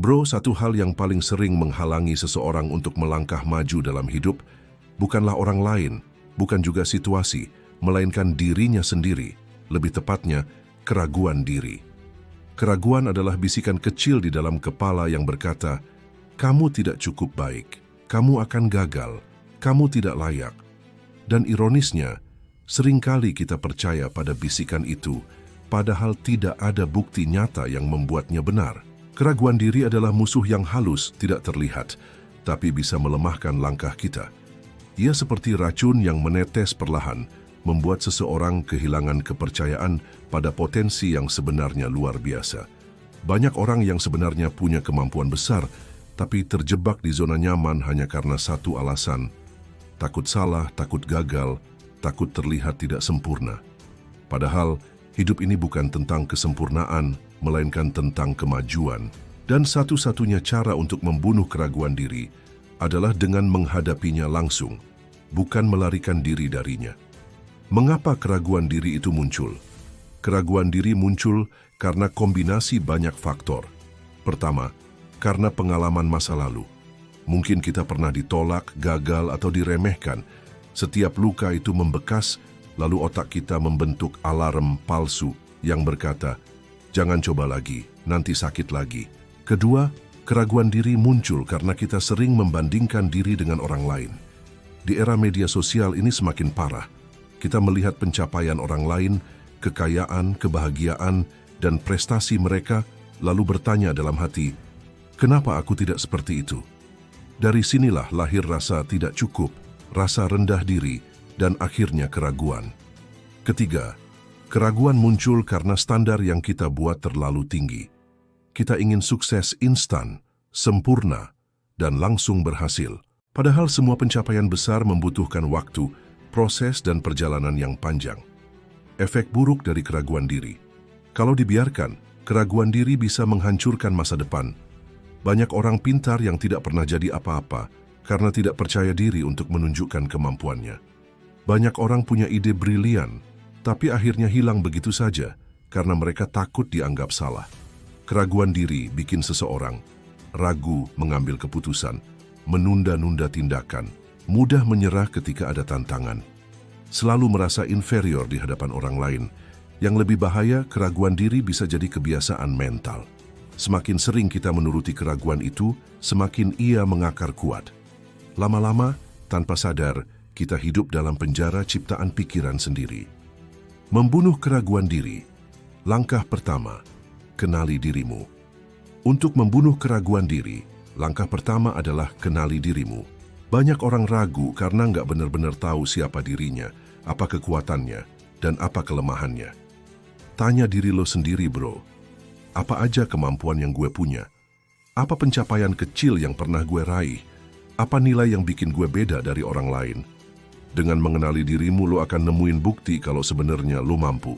Bro, satu hal yang paling sering menghalangi seseorang untuk melangkah maju dalam hidup bukanlah orang lain, bukan juga situasi, melainkan dirinya sendiri, lebih tepatnya keraguan diri. Keraguan adalah bisikan kecil di dalam kepala yang berkata, "Kamu tidak cukup baik, kamu akan gagal, kamu tidak layak." Dan ironisnya, seringkali kita percaya pada bisikan itu, padahal tidak ada bukti nyata yang membuatnya benar. Keraguan diri adalah musuh yang halus, tidak terlihat, tapi bisa melemahkan langkah kita. Ia seperti racun yang menetes perlahan, membuat seseorang kehilangan kepercayaan pada potensi yang sebenarnya luar biasa. Banyak orang yang sebenarnya punya kemampuan besar, tapi terjebak di zona nyaman hanya karena satu alasan: takut salah, takut gagal, takut terlihat tidak sempurna. Padahal, hidup ini bukan tentang kesempurnaan, melainkan tentang kemajuan. Dan satu-satunya cara untuk membunuh keraguan diri adalah dengan menghadapinya langsung, bukan melarikan diri darinya. Mengapa keraguan diri itu muncul? Keraguan diri muncul karena kombinasi banyak faktor. Pertama, karena pengalaman masa lalu. Mungkin kita pernah ditolak, gagal, atau diremehkan. Setiap luka itu membekas, lalu otak kita membentuk alarm palsu yang berkata, "Jangan coba lagi, nanti sakit lagi." Kedua, keraguan diri muncul karena kita sering membandingkan diri dengan orang lain. Di era media sosial ini semakin parah. Kita melihat pencapaian orang lain, kekayaan, kebahagiaan, dan prestasi mereka, lalu bertanya dalam hati, "Kenapa aku tidak seperti itu?" Dari sinilah lahir rasa tidak cukup, rasa rendah diri, dan akhirnya keraguan. Ketiga, keraguan muncul karena standar yang kita buat terlalu tinggi. Kita ingin sukses instan, sempurna, dan langsung berhasil. Padahal semua pencapaian besar membutuhkan waktu, proses, dan perjalanan yang panjang. Efek buruk dari keraguan diri. Kalau dibiarkan, keraguan diri bisa menghancurkan masa depan. Banyak orang pintar yang tidak pernah jadi apa-apa karena tidak percaya diri untuk menunjukkan kemampuannya. Banyak orang punya ide brilian, tapi akhirnya hilang begitu saja karena mereka takut dianggap salah. Keraguan diri bikin seseorang ragu mengambil keputusan, menunda-nunda tindakan, mudah menyerah ketika ada tantangan, selalu merasa inferior di hadapan orang lain. Yang lebih bahaya, keraguan diri bisa jadi kebiasaan mental. Semakin sering kita menuruti keraguan itu, semakin ia mengakar kuat. Lama-lama, tanpa sadar, kita hidup dalam penjara ciptaan pikiran sendiri. Membunuh keraguan diri. Langkah pertama, kenali dirimu. Untuk membunuh keraguan diri, langkah pertama adalah kenali dirimu. Banyak orang ragu karena nggak benar-benar tahu siapa dirinya, apa kekuatannya, dan apa kelemahannya. Tanya diri lo sendiri, bro. Apa aja kemampuan yang gue punya? Apa pencapaian kecil yang pernah gue raih? Apa nilai yang bikin gue beda dari orang lain? Dengan mengenali dirimu, lo akan nemuin bukti kalau sebenarnya lo mampu.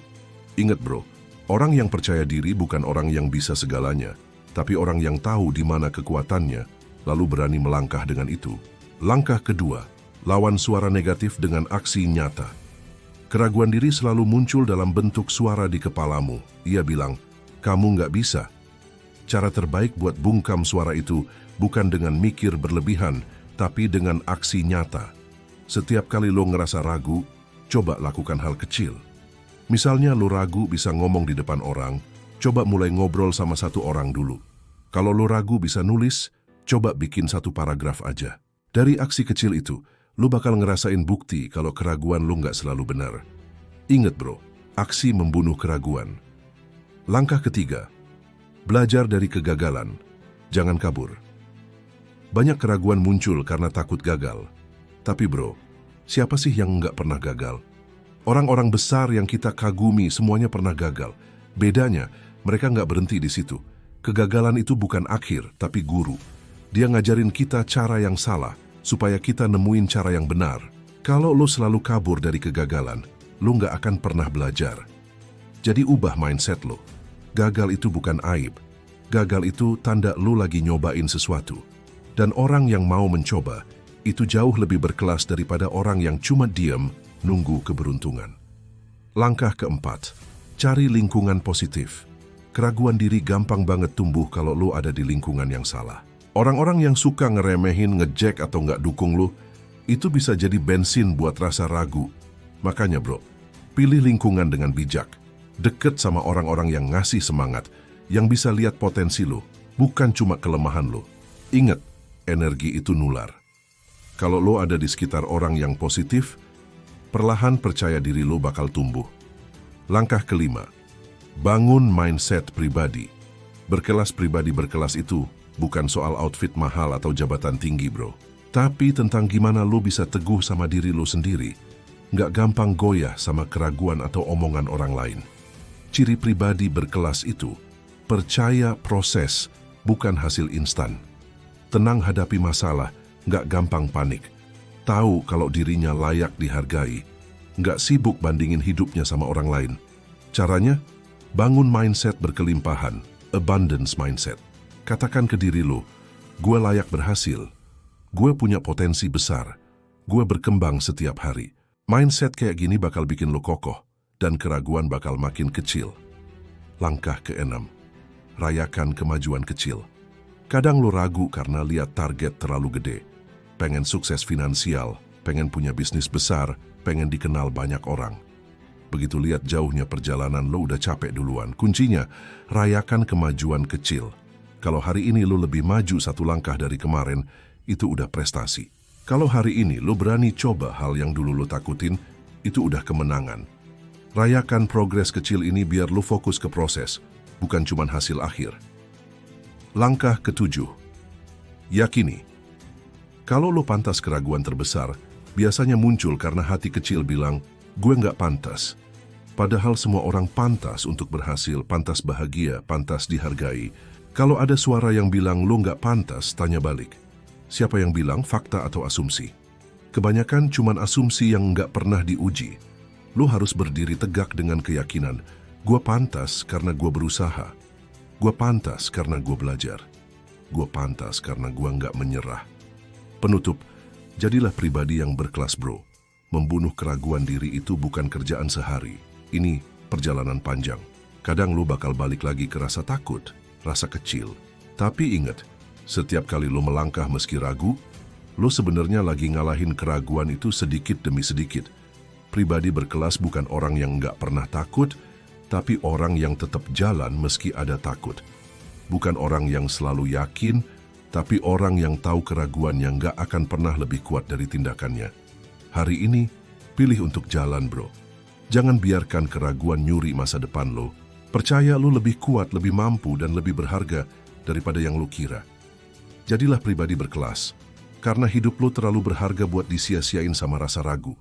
Ingat, bro, orang yang percaya diri bukan orang yang bisa segalanya, tapi orang yang tahu di mana kekuatannya, lalu berani melangkah dengan itu. Langkah kedua, lawan suara negatif dengan aksi nyata. Keraguan diri selalu muncul dalam bentuk suara di kepalamu. Ia bilang, "Kamu nggak bisa." Cara terbaik buat bungkam suara itu bukan dengan mikir berlebihan, tapi dengan aksi nyata. Setiap kali lo ngerasa ragu, coba lakukan hal kecil. Misalnya lo ragu bisa ngomong di depan orang, coba mulai ngobrol sama satu orang dulu. Kalau lo ragu bisa nulis, coba bikin satu paragraf aja. Dari aksi kecil itu, lo bakal ngerasain bukti kalau keraguan lo nggak selalu benar. Ingat, bro, aksi membunuh keraguan. Langkah ketiga, belajar dari kegagalan. Jangan kabur. Banyak keraguan muncul karena takut gagal. Tapi bro, siapa sih yang nggak pernah gagal? Orang-orang besar yang kita kagumi semuanya pernah gagal. Bedanya, mereka nggak berhenti di situ. Kegagalan itu bukan akhir, tapi guru. Dia ngajarin kita cara yang salah, supaya kita nemuin cara yang benar. Kalau lo selalu kabur dari kegagalan, lo nggak akan pernah belajar. Jadi ubah mindset lo. Gagal itu bukan aib. Gagal itu tanda lo lagi nyobain sesuatu. Dan orang yang mau mencoba, itu jauh lebih berkelas daripada orang yang cuma diam nunggu keberuntungan. Langkah keempat, cari lingkungan positif. Keraguan diri gampang banget tumbuh kalau lo ada di lingkungan yang salah. Orang-orang yang suka ngeremehin, ngejek atau nggak dukung lo, itu bisa jadi bensin buat rasa ragu. Makanya bro, pilih lingkungan dengan bijak. Deket sama orang-orang yang ngasih semangat, yang bisa lihat potensi lo, bukan cuma kelemahan lo. Ingat, energi itu nular. Kalau lo ada di sekitar orang yang positif, perlahan percaya diri lo bakal tumbuh. Langkah kelima, bangun mindset pribadi. Berkelas pribadi berkelas itu bukan soal outfit mahal atau jabatan tinggi bro. Tapi tentang gimana lo bisa teguh sama diri lo sendiri. Nggak gampang goyah sama keraguan atau omongan orang lain. Ciri pribadi berkelas itu, percaya proses, bukan hasil instan. Tenang hadapi masalah, nggak gampang panik. Tahu kalau dirinya layak dihargai. Nggak sibuk bandingin hidupnya sama orang lain. Caranya, bangun mindset berkelimpahan, abundance mindset. Katakan ke diri lo, gue layak berhasil. Gue punya potensi besar. Gue berkembang setiap hari. Mindset kayak gini bakal bikin lo kokoh dan keraguan bakal makin kecil. Langkah keenam, rayakan kemajuan kecil. Kadang lo ragu karena lihat target terlalu gede. Pengen sukses finansial, pengen punya bisnis besar, pengen dikenal banyak orang. Begitu lihat jauhnya perjalanan lo udah capek duluan. Kuncinya, rayakan kemajuan kecil. Kalau hari ini lo lebih maju satu langkah dari kemarin, itu udah prestasi. Kalau hari ini lo berani coba hal yang dulu lo takutin, itu udah kemenangan. Rayakan progres kecil ini biar lo fokus ke proses, bukan cuma hasil akhir. Langkah ketujuh, yakini. Kalau lo pantas keraguan terbesar, biasanya muncul karena hati kecil bilang, gue nggak pantas. Padahal semua orang pantas untuk berhasil, pantas bahagia, pantas dihargai. Kalau ada suara yang bilang lo nggak pantas, tanya balik. Siapa yang bilang, fakta atau asumsi? Kebanyakan cuman asumsi yang nggak pernah diuji. Lo harus berdiri tegak dengan keyakinan, gue pantas karena gue berusaha. Gue pantas karena gue belajar. Gue pantas karena gue nggak menyerah. Penutup, jadilah pribadi yang berkelas bro. Membunuh keraguan diri itu bukan kerjaan sehari. Ini perjalanan panjang. Kadang lo bakal balik lagi ke rasa takut, rasa kecil. Tapi ingat, setiap kali lo melangkah meski ragu, lo sebenarnya lagi ngalahin keraguan itu sedikit demi sedikit. Pribadi berkelas bukan orang yang nggak pernah takut, tapi orang yang tetap jalan meski ada takut. Bukan orang yang selalu yakin, tapi orang yang tahu keraguan yang nggak akan pernah lebih kuat dari tindakannya. Hari ini, pilih untuk jalan bro. Jangan biarkan keraguan nyuri masa depan lo. Percaya lo lebih kuat, lebih mampu, dan lebih berharga daripada yang lo kira. Jadilah pribadi berkelas, karena hidup lo terlalu berharga buat disia-siain sama rasa ragu.